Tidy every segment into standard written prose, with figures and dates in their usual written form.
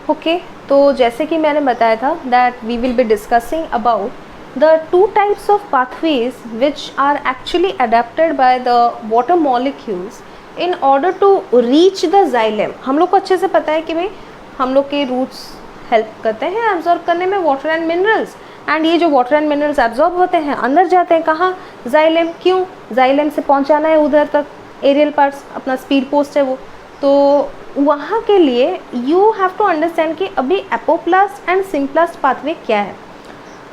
Okay, तो जैसे कि मैंने बताया था that we will be discussing about the two types of pathways which are actually adapted by the water molecules in order to reach the xylem. हम लोग को अच्छे से पता है कि भाई हम लोग के रूट्स हेल्प करते हैं एब्जॉर्ब करने में वाटर एंड मिनरल्स, एंड ये जो वाटर एंड मिनरल्स एब्जॉर्ब होते हैं अंदर जाते हैं कहाँ, जाइलम। क्यों, जाइलम से पहुँचाना है उधर तक, एरियल पार्ट्स अपना स्पीड पोस्ट है वो, तो वहाँ के लिए यू हैव टू अंडरस्टैंड कि अभी एपोप्लास्ट एंड सिम्प्लास्ट पाथवे क्या है।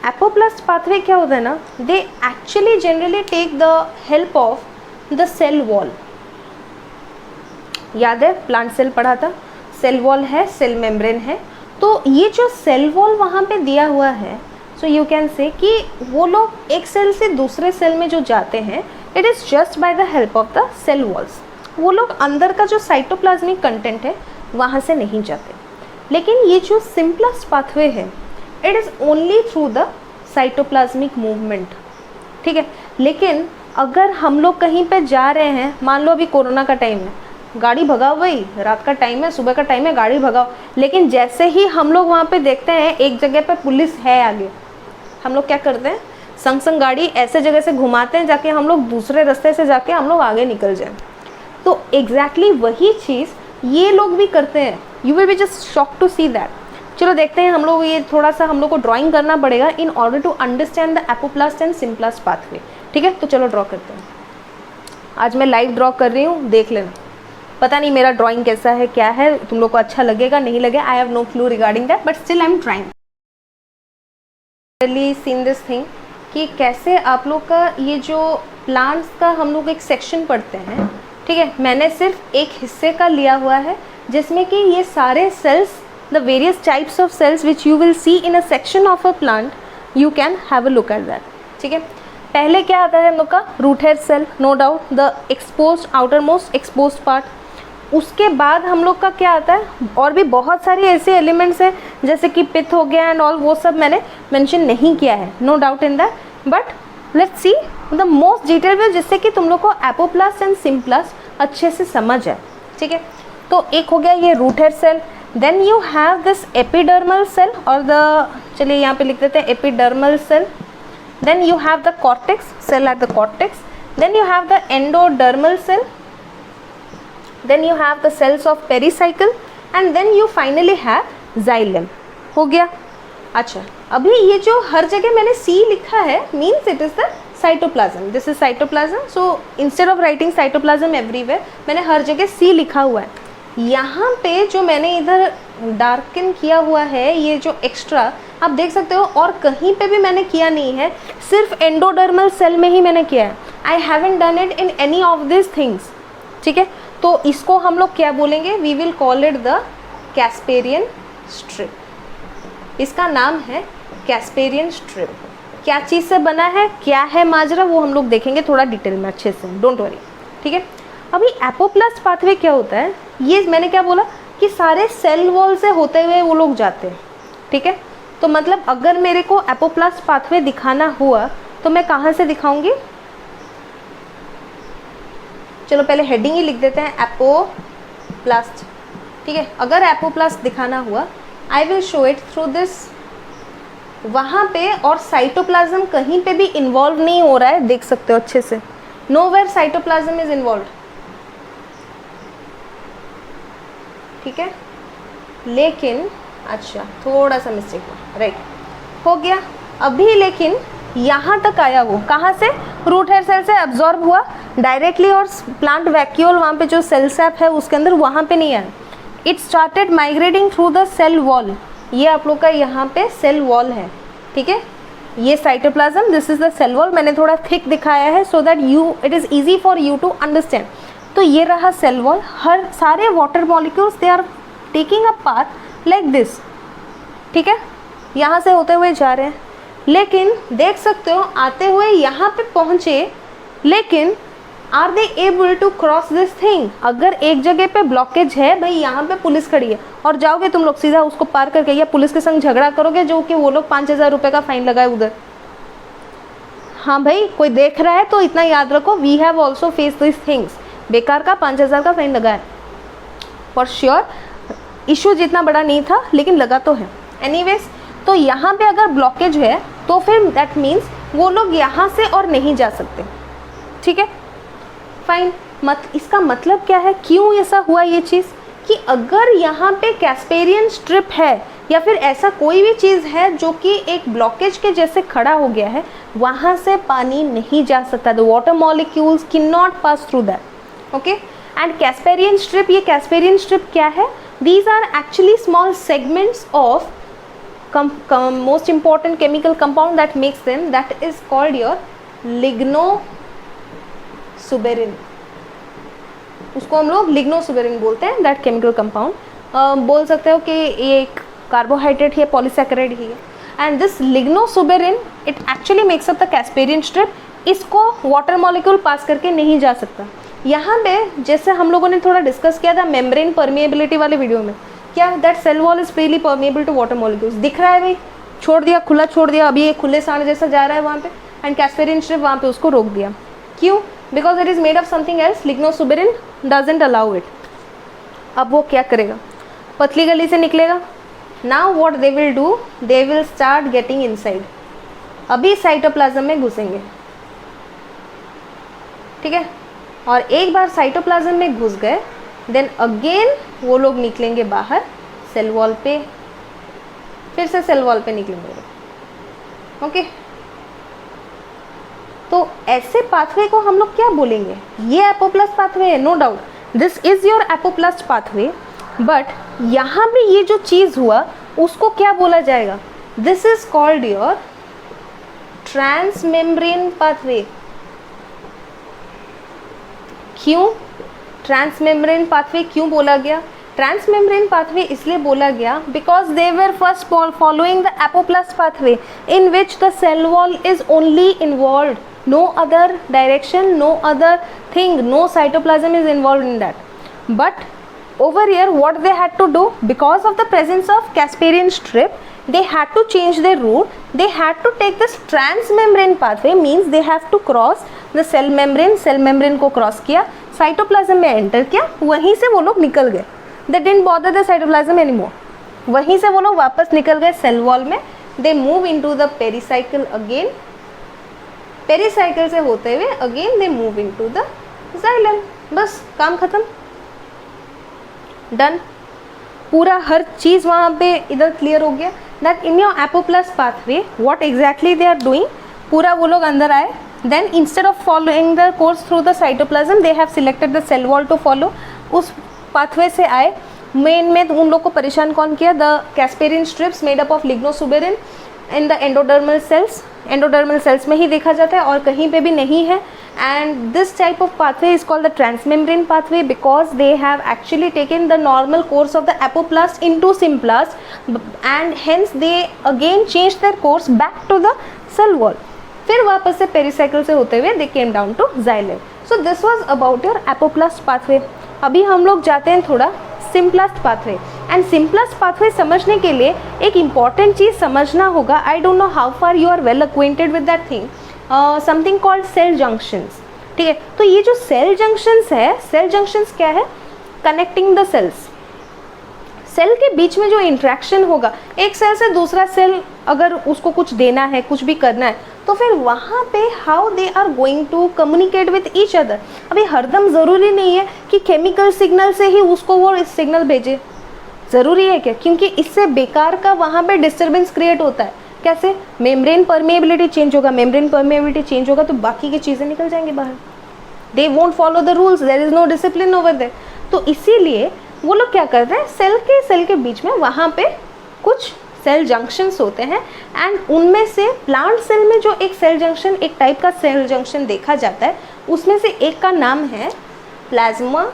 एपोप्लास्ट पाथवे क्या होता है ना, they actually generally take the help of the cell wall. याद है प्लांट सेल पढ़ा था, सेल वॉल है, सेल मेम्ब्रेन है, तो ये जो सेल वॉल वहाँ पे दिया हुआ है, सो यू कैन से कि वो लोग एक सेल से दूसरे सेल में जो जाते हैं it is just by the help of the cell walls. वो लोग अंदर का जो साइटोप्लाज्मिक कंटेंट है वहाँ से नहीं जाते। लेकिन ये जो सिम्पलेस्ट पाथवे है it is only through the cytoplasmic movement, ठीक है। लेकिन अगर हम लोग कहीं पे जा रहे हैं, मान लो अभी कोरोना का टाइम है, गाड़ी भगाओ भाई, रात का टाइम है, सुबह का टाइम है, गाड़ी भगाओ। लेकिन जैसे ही हम लोग वहाँ पे देखते हैं एक जगह पे पुलिस है आगे, हम लोग क्या करते हैं, संग संग गाड़ी ऐसे जगह से घुमाते हैं जाके हम लोग दूसरे रास्ते से जाके हम लोग आगे निकल जाएं। तो एग्जैक्टली वही चीज़ ये लोग भी करते हैं। You will be just shock to see that. चलो देखते हैं, हम लोग ये थोड़ा सा हम लोग को ड्राइंग करना पड़ेगा in order to understand the apoplast and symplast pathway, ठीक है। तो चलो ड्रॉ करते हैं। आज मैं लाइव ड्रॉ कर रही हूँ, देख लेना। पता नहीं मेरा ड्राइंग कैसा है, क्या है, तुम लोग को अच्छा लगेगा नहीं लगेगा, I have no clue regarding that, but still I am trying. Seen this thing कि कैसे आप लोग का ये जो प्लांट्स का हम लोग एक सेक्शन पढ़ते हैं, ठीक है। मैंने सिर्फ एक हिस्से का लिया हुआ है जिसमें कि ये सारे cells, the various types of cells which you will see in a section of a plant, you can have a look at that, ठीक है। पहले क्या आता है हम लोग का, root hair cell, no doubt, the exposed outer most exposed part. उसके बाद हम लोग का क्या आता है, और भी बहुत सारे ऐसे एलिमेंट्स हैं जैसे कि पिथ हो गया एंड ऑल, वो सब मैंने मेंशन नहीं किया है, no doubt in that, but let's see the most detail way जिससे कि तुम लोग को एपोप्लास्ट एंड सिम्प्लास्ट अच्छे से समझ आए, ठीक है। तो एक हो गया ये root hair cell, then you have this epidermal cell, और द, चलिए यहाँ पे लिख देते हैं epidermal cell, then you have the cortex cell at the cortex, then you have the endodermal cell, then you have the cells of pericycle, and then you finally have xylem। हो गया। अच्छा, अभी ये जो हर जगह मैंने C लिखा है means it is the cytoplasm, this is cytoplasm, so instead of writing cytoplasm everywhere मैंने हर जगह C लिखा हुआ है। यहाँ पे जो मैंने इधर डार्कन किया हुआ है, ये जो एक्स्ट्रा आप देख सकते हो, और कहीं पे भी मैंने किया नहीं है, सिर्फ एंडोडर्मल सेल में ही मैंने किया है। I haven't done it in any of this things, ठीक है। तो इसको हम लोग क्या बोलेंगे, we will call it the Casparian strip. इसका नाम है कैस्पेरियन स्ट्रिप। क्या चीज़ से बना है, क्या है माजरा, वो हम लोग देखेंगे थोड़ा डिटेल में अच्छे से, डोंट वरी, ठीक है। अभी एपोप्लास्ट पाथवे क्या होता है, ये मैंने क्या बोला कि सारे सेल वॉल से होते हुए वो लोग जाते हैं, ठीक है। तो मतलब अगर मेरे को एपोप्लास्ट पाथवे दिखाना हुआ तो मैं कहाँ से दिखाऊंगी, चलो पहले हेडिंग ही लिख देते हैं, एपोप्लास्ट, ठीक है। अगर एपोप्लास्ट दिखाना हुआ I will show it through this, वहाँ पे, और साइटोप्लाज्म कहीं पे भी इन्वॉल्व नहीं हो रहा है, देख सकते हो अच्छे से, नोवेयर साइटोप्लाज्म इज इन्वॉल्व, ठीक है। लेकिन अच्छा थोड़ा सा मिस्टेक हुआ, राइट, हो गया। अभी लेकिन यहाँ तक आया, वो कहाँ से, रूट हेयर सेल से एब्जॉर्ब हुआ डायरेक्टली, और प्लांट वैक्यूल वहाँ पे जो सेल सैप है उसके अंदर, वहाँ पे नहीं आया। It started migrating through the cell wall. ये आप लोग का यहाँ पे सेल वॉल है, ठीक है। ये cytoplasm, this is the cell wall, मैंने थोड़ा थिक दिखाया है so that you, it is easy for you to understand. तो ये रहा सेल वॉल, हर सारे water molecules they are taking a path like this, ठीक है, यहाँ से होते हुए जा रहे हैं। लेकिन देख सकते हो आते हुए यहाँ पे पहुँचे, लेकिन are they able to cross this thing. अगर एक जगह पे ब्लॉकेज है, भाई यहाँ पे पुलिस खड़ी है, और जाओगे तुम लोग सीधा उसको पार करके, या पुलिस के संग झगड़ा करोगे जो कि वो लोग 5,000 रुपये का फाइन लगाए उधर, हाँ भाई कोई देख रहा है तो इतना याद रखो, we have also face this things, बेकार का 5,000 का फाइन लगाए फॉर श्योर। इशू जितना बड़ा नहीं था लेकिन लगा तो है। एनीवेज, तो यहाँ पे अगर ब्लॉकेज है तो फिर दैट मीन्स वो लोग यहाँ से और नहीं जा सकते। ठीक है, फाइन। इसका मतलब क्या है, क्यों ऐसा हुआ ये चीज़, कि अगर यहाँ पे कैस्पेरियन स्ट्रिप है या फिर ऐसा कोई भी चीज़ है जो कि एक ब्लॉकेज के जैसे खड़ा हो गया है, वहाँ से पानी नहीं जा सकता। The water molecules can not pass through that. Okay, and Casparian strip, ये कैस्पेरियन स्ट्रिप क्या है, these are actually small segments of most important chemical compound that makes them, that is called your लिग्नोसुबेरिन। उसको हम लोग लिग्नोसुबेरिन बोलते हैं, that chemical compound. बोल सकते हो कि ये एक कार्बोहाइड्रेट है, पॉलीसैकेराइड ही है। And this lignosuberin it actually makes up the Casparian strip. इसको वाटर मॉलिक्यूल पास करके नहीं जा सकता। यहाँ पे जैसे हम लोगों ने थोड़ा डिस्कस किया था मेम्ब्रेन परमिएबिलिटी वाले वीडियो में, क्या that cell wall is freely permeable to water molecules. दिख रहा है भाई, छोड़ दिया, खुला छोड़ दिया, अभी ये खुले सांड जैसा जा रहा है वहाँ पे, एंड कैस्पेरियन स्ट्रिप वहाँ पे उसको रोक दिया। क्यों? Because it is made of something else, lignosuberin doesn't allow it. अब वो क्या करेगा, पतली गली से निकलेगा। Now what they will do, they will start getting inside. अभी साइटोप्लाज्म में घुसेंगे, ठीक है, और एक बार साइटोप्लाज्म में घुस गए देन अगेन वो लोग निकलेंगे बाहर सेल वॉल पे, फिर से सेल वॉल पे निकलेंगे। ओके, तो ऐसे पाथवे को हम लोग क्या बोलेंगे, ये एपोप्लास्ट पाथवे है, no doubt this is your apoplast pathway. But यहाँ पे ये जो चीज़ हुआ उसको क्या बोला जाएगा, this is called your transmembrane pathway. क्यों ट्रांसमेम्ब्रेन पाथवे क्यों बोला गया? ट्रांसमेम्ब्रेन पाथवे इसलिए बोला गया because they were first following the apoplast pathway in which the cell wall is only involve, no other direction, no other thing, no cytoplasm is involved in that. But over here what they had to do, because of the presence of Casparian strip, they had to change their route. They had to take this transmembrane pathway, means they have to cross the cell membrane, cell membrane को cross किया, cytoplasm में enter किया, वहीं से वो लोग निकल गए। They didn't bother the cytoplasm anymore. वहीं से वो लोग वापस निकल गए सेल वॉल में। They move into the pericycle again. Pericycle से होते हुए again they move into the xylem. बस काम खत्म, डन। पूरा हर चीज़ वहाँ पे इधर क्लियर हो गया। That in your apoplast pathway what exactly they are doing, पूरा वो लोग अंदर आए, then instead of following the course through the cytoplasm they have selected the cell wall to follow. उस पाथवे से आए, मेन में उन लोग को परेशान कौन किया, the Casparian strips made up of lignosuberin in the endodermal cells. Endodermal cells में ही देखा जाता है और कहीं पे भी नहीं है। And this type of pathway is called the transmembrane pathway because they have actually taken the normal course of the apoplast into symplast and hence they again change their course back to the cell wall. फिर वापस से pericycle से होते हुए they came down to xylem. So this was about your apoplast pathway. अभी हम लोग जाते हैं थोड़ा symplast pathway. And symplast pathway समझने के लिए एक इम्पॉर्टेंट चीज़ समझना होगा। I don't know how far you are well acquainted with that thing, something called cell junctions. ठीक है, तो ये जो सेल जंक्शंस है, सेल जंक्शंस क्या है, कनेक्टिंग द सेल्स। सेल के बीच में जो इंट्रैक्शन होगा, एक सेल से दूसरा सेल अगर उसको कुछ देना है, कुछ भी करना है, तो फिर वहाँ पे how they are going to communicate with each other. अभी हरदम ज़रूरी नहीं है कि केमिकल सिग्नल से ही उसको वो सिग्नल भेजे, ज़रूरी है क्या? क्योंकि इससे बेकार का वहाँ पे डिस्टर्बेंस क्रिएट होता है। कैसे? मेम्ब्रेन परमेबिलिटी चेंज होगा, मेम्ब्रेन परमेबिलिटी चेंज होगा तो बाकी की चीज़ें निकल जाएंगी बाहर। They won't follow the rules, there is no discipline over there. तो इसीलिए वो लोग क्या करते हैं, सेल के बीच में वहाँ पे कुछ सेल जंक्शंस होते हैं। एंड उनमें से प्लांट सेल में जो एक सेल जंक्शन, एक टाइप का सेल जंक्शन देखा जाता है, उसमें से एक का नाम है प्लाज्मा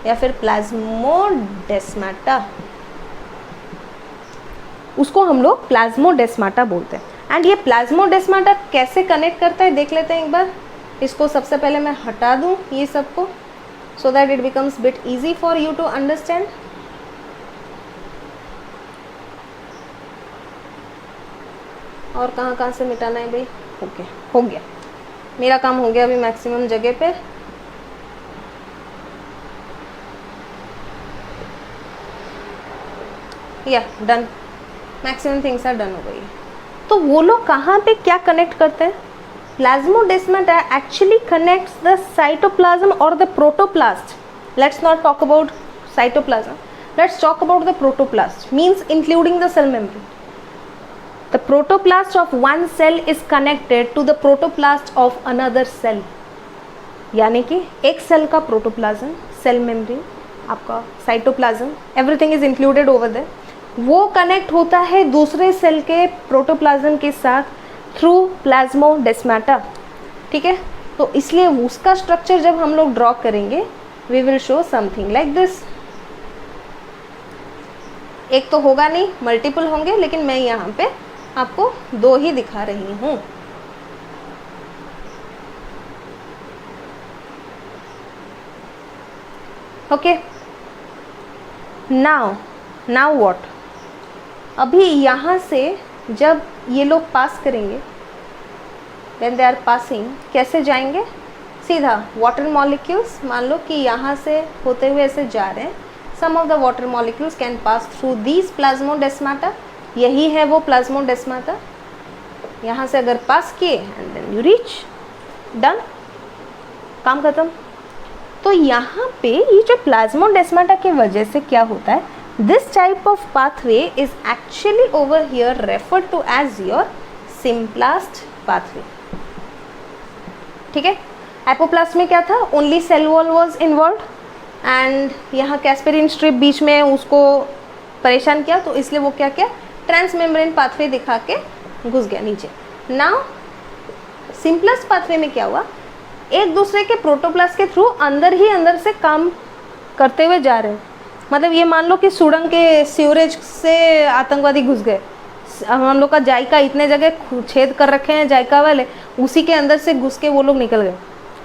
या फिर प्लाज्मोडेस्माटा। उसको हम लोग प्लाज्मोडेस्माटा बोलते हैं। एंड ये प्लाज्मोडेस्माटा कैसे कनेक्ट करता है देख लेते हैं एक बार। इसको सबसे पहले मैं हटा दूँ ये सबको, so that it becomes bit easy for you to understand. और कहाँ से मिटाना है भाई? ओके, हो गया, मेरा काम हो गया अभी मैक्सिमम जगह पे। या done, maximum things are done हो गई। तो वो लोग कहाँ पे क्या कनेक्ट करते हैं? Plasmodesmata actually connects the cytoplasm और the protoplast. Let's not talk about cytoplasm, let's talk about the protoplast, means including the cell membrane. The protoplast of one cell is connected to the protoplast of another cell, यानी कि एक cell का protoplasm, cell membrane, आपका cytoplasm, everything is included over there, वो connect होता है दूसरे cell के प्रोटोप्लाज्म के साथ थ्रू प्लाज्मोडेस्माटा। ठीक है, तो इसलिए उसका स्ट्रक्चर जब हम लोग ड्रॉ करेंगे we will show something like this. एक तो होगा नहीं, मल्टीपल होंगे, लेकिन मैं यहाँ पे आपको 2 ही दिखा रही हूँ। Okay, now what? अभी यहाँ से जब ये लोग पास करेंगे, व्हेन दे आर पासिंग, कैसे जाएंगे? सीधा वाटर मॉलिक्यूल्स, मान लो कि यहाँ से होते हुए ऐसे जा रहे हैं, some of the water molecules can pass through these plasmodesmata, यही है वो प्लाज्मोडेस्माटा। यहाँ से अगर पास किए and then you reach, done, काम खत्म। तो यहाँ पे ये जो प्लाज्मोडेस्माटा की वजह से क्या होता है, this type of pathway is actually over here referred to as your Symplast pathway। ठीक है, एपोप्लास्ट में क्या था? Only cell wall was involve and यहाँ कैस्पेरिन स्ट्रिप बीच में उसको परेशान किया, तो इसलिए वो क्या किया, ट्रांसमेम्ब्रेन पाथवे दिखा के घुस गया नीचे। नाउ सिंपलेस्ट पाथवे में क्या हुआ, एक दूसरे के प्रोटोप्लास्ट के थ्रू अंदर ही अंदर से काम करते हुए जा रहे हैं। मतलब ये मान लो कि सुरंग के सीवरेज से आतंकवादी घुस गए, हम लोग का जायका इतने जगह छेद कर रखे हैं जायका वाले, उसी के अंदर से घुस के वो लोग निकल गए।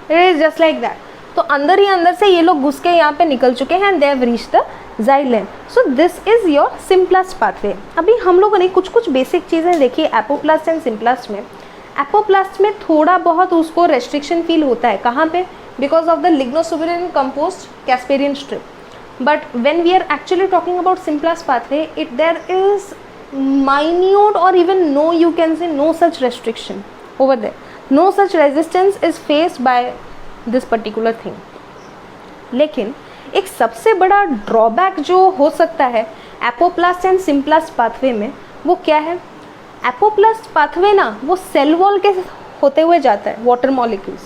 It is just like that. तो अंदर ही अंदर से ये लोग घुस के यहाँ पे निकल चुके हैं and they have reached the xylem. So this is your simplest pathway. अभी हम लोगों ने कुछ कुछ बेसिक चीज़ें देखी एपोप्लास्ट एंड सिंपलास्ट में। एपोप्लास्ट में थोड़ा बहुत उसको रेस्ट्रिक्शन फील होता है, कहाँ पे? Because of the lignosuberin compost Casparian strip. But when we are actually talking about symplast pathway, it there is minute or even no, you can say no such restriction over there, no such resistance is faced by this particular thing। लेकिन एक सबसे बड़ा drawback जो हो सकता है apoplast and सिंपलास्ट pathway में, वो क्या है? एपोप्लास्ट पाथवे ना वो सेल वॉल के होते हुए जाता है, water molecules,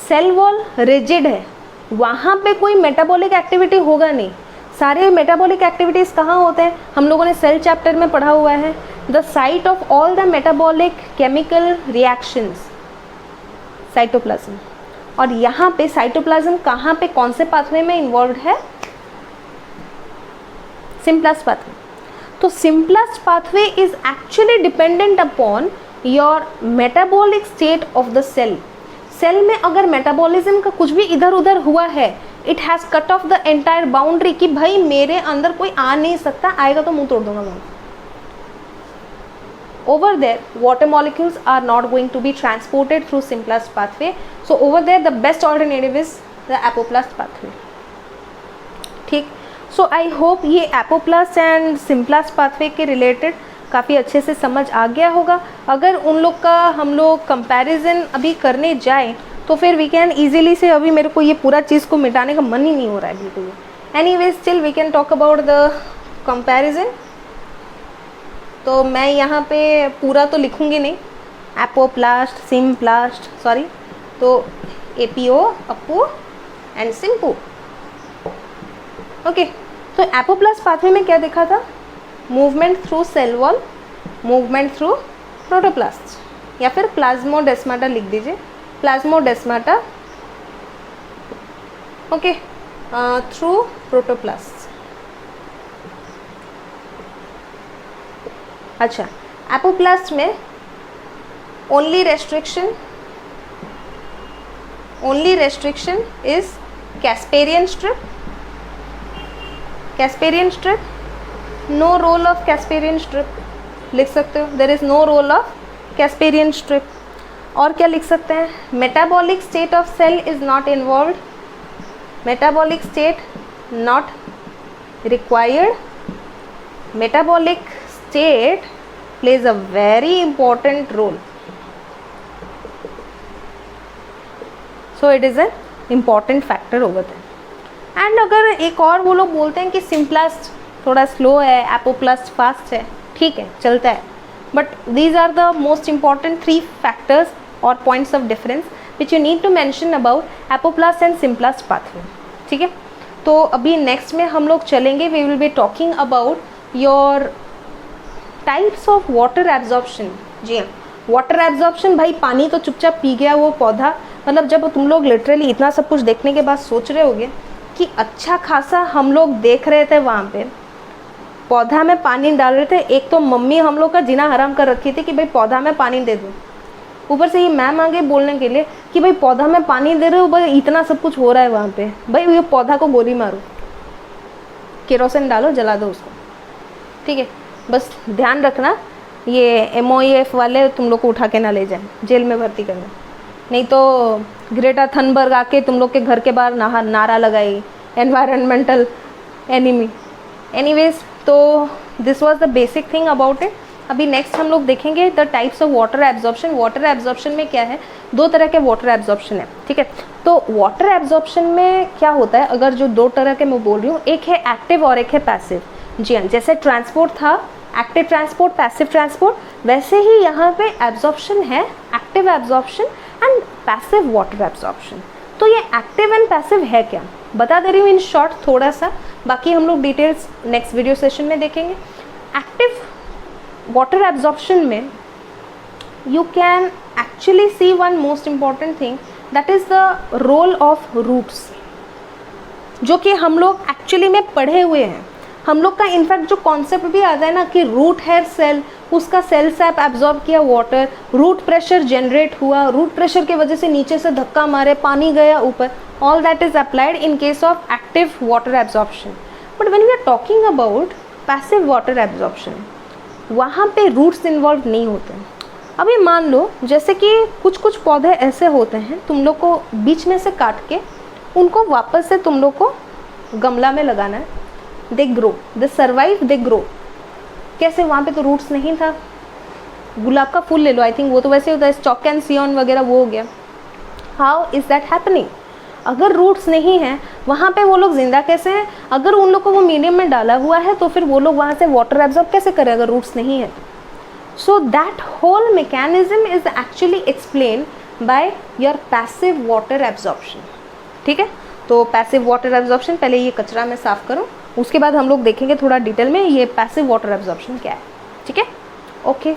cell wall rigid है, वहाँ पे कोई मेटाबॉलिक एक्टिविटी होगा नहीं। सारे मेटाबॉलिक एक्टिविटीज़ कहाँ होते हैं? हम लोगों ने सेल चैप्टर में पढ़ा हुआ है, the site of all the metabolic chemical reactions, cytoplasm. और यहाँ पे साइटोप्लाज्म कहाँ पे, कौन से पाथवे में इन्वॉल्व है? Symplast pathway. तो symplast pathway is actually dependent upon your metabolic state of the cell. Cell में अगर मेटाबॉलिज्म का कुछ भी इधर उधर हुआ है, it has cut off the entire boundary कि भाई मेरे अंदर कोई आ नहीं सकता, आएगा तो मुंह तोड़ दूंगा मैं। Over there, water molecules are not going to be transported through Symplast pathway. So over there, the best alternative is the Apoplast pathway. ठीक, so I hope ये Apoplast and Symplast pathway के related काफ़ी अच्छे से समझ आ गया होगा। अगर उन लोग का हम लोग कंपैरिजन अभी करने जाए तो फिर वी कैन ईजिली से, अभी मेरे को ये पूरा चीज़ को मिटाने का मन ही नहीं हो रहा है बिल्कुल। Anyways still we can talk about the comparison. तो मैं यहाँ पे पूरा तो लिखूँगी नहीं, एपोप्लास्ट, सिम्प्लास्ट, सॉरी, तो APO, apo and sympo. Okay, तो एपोप्लास्ट पाथवे में क्या देखा था? Movement through cell wall, movement through protoplast, या फिर प्लाज्मोडेस्माटा लिख दीजिए, प्लाज्मोडेस्माटा, ओके, थ्रू प्रोटोप्लास्ट। अच्छा, एपोप्लास्ट में only restriction is Casparian strip. Casparian strip, no role of Casparian strip लिख सकते हो, there is no role of Casparian strip. और क्या लिख सकते हैं? Metabolic state of cell is not involved, metabolic state not required, metabolic state plays a very important role. So it is an important factor over there. And अगर एक और वो लोग बोलते हैं कि सिम्प्लास्ट थोड़ा स्लो है, एपोप्लास्ट फास्ट है, ठीक है, चलता है, but these are the most important 3 factors और points of difference which you need to mention about apoplast and symplast pathway. ठीक है, तो अभी नेक्स्ट में हम लोग चलेंगे, we will be talking about your types of water absorption. जी हाँ, वाटर एब्जॉर्प्शन, भाई पानी तो चुपचाप पी गया वो पौधा. मतलब जब तुम लोग लिटरली इतना सब कुछ देखने के बाद सोच रहे होगे कि अच्छा खासा हम लोग देख रहे थे वहाँ पे पौधा में पानी डाल रहे थे. एक तो मम्मी हम लोग का जीना हराम कर रखी थी कि भाई पौधा में पानी दे दो, ऊपर से ये मैम आ गए बोलने के लिए कि भाई पौधा में पानी दे रहे हो, भाई इतना सब कुछ हो रहा है वहाँ पे, भाई ये पौधा को गोली मारो, केरोसिन डालो, जला दो उसको. ठीक है, बस ध्यान रखना ये MOEF वाले तुम लोग को उठा के ना ले जाए, जेल में भर्ती करना, नहीं तो ग्रेटा थनबर्ग आके तुम लोग के घर के बाहर नारा लगाई, एनवायरमेंटल एनिमी. एनीवेज, तो this was the basic thing about it. अभी नेक्स्ट हम लोग देखेंगे the types of water absorption. Water absorption में क्या है, 2 तरह के वाटर एब्जॉर्प्शन है. ठीक है, तो वाटर एब्जॉर्प्शन में क्या होता है, अगर जो 2 तरह के मैं बोल रही हूँ, एक है एक्टिव और एक है पैसिव. जी हाँ, जैसे ट्रांसपोर्ट था एक्टिव ट्रांसपोर्ट, पैसिव ट्रांसपोर्ट, वैसे ही यहाँ पे एब्जॉर्प्शन है active absorption and passive water absorption. तो ये एक्टिव एंड पैसिव है क्या, बता दे रही हूँ इन शॉर्ट थोड़ा सा, बाकी हम लोग डिटेल्स नेक्स्ट वीडियो सेशन में देखेंगे. एक्टिव वाटर एब्जॉर्प्शन में you can actually see one most important thing, that is the role of roots, जो कि हम लोग एक्चुअली में पढ़े हुए हैं. हम लोग का इनफैक्ट जो कॉन्सेप्ट भी आता है ना कि रूट है सेल, उसका सेल सैप एब्जॉर्ब किया वाटर, रूट प्रेशर जनरेट हुआ, रूट प्रेशर की वजह से नीचे से धक्का मारे, पानी गया ऊपर, all that is applied in case of active water absorption. But when we are talking about passive water absorption, वहाँ पे रूट्स इन्वॉल्व नहीं होते. अभी मान लो जैसे कि कुछ पौधे ऐसे होते हैं, तुम लोग को बीच में से काट के उनको वापस से तुम लोग को गमला में लगाना है. They grow, they survive, they grow. कैसे, वहाँ पे तो रूट्स नहीं था. गुलाब का फूल ले लो, आई थिंक वो तो वैसे होता है, स्टॉक एंड सियॉन वगैरह वो हो गया. How is that happening? अगर रूट्स नहीं हैं वहाँ पे वो लोग जिंदा कैसे हैं? अगर उन लोग को वो मीडियम में डाला हुआ है तो फिर वो लोग वहाँ से वाटर एब्जॉर्ब कैसे करें अगर रूट्स नहीं है? So that whole mechanism is actually explain by your passive water absorption. ठीक है, तो पैसिव वाटर एब्जॉर्प्शन, पहले ये कचरा मैं साफ़ करूँ, उसके बाद हम लोग देखेंगे थोड़ा डिटेल में ये पैसिव वाटर एब्जॉर्प्शन क्या है. ठीक है, ओके.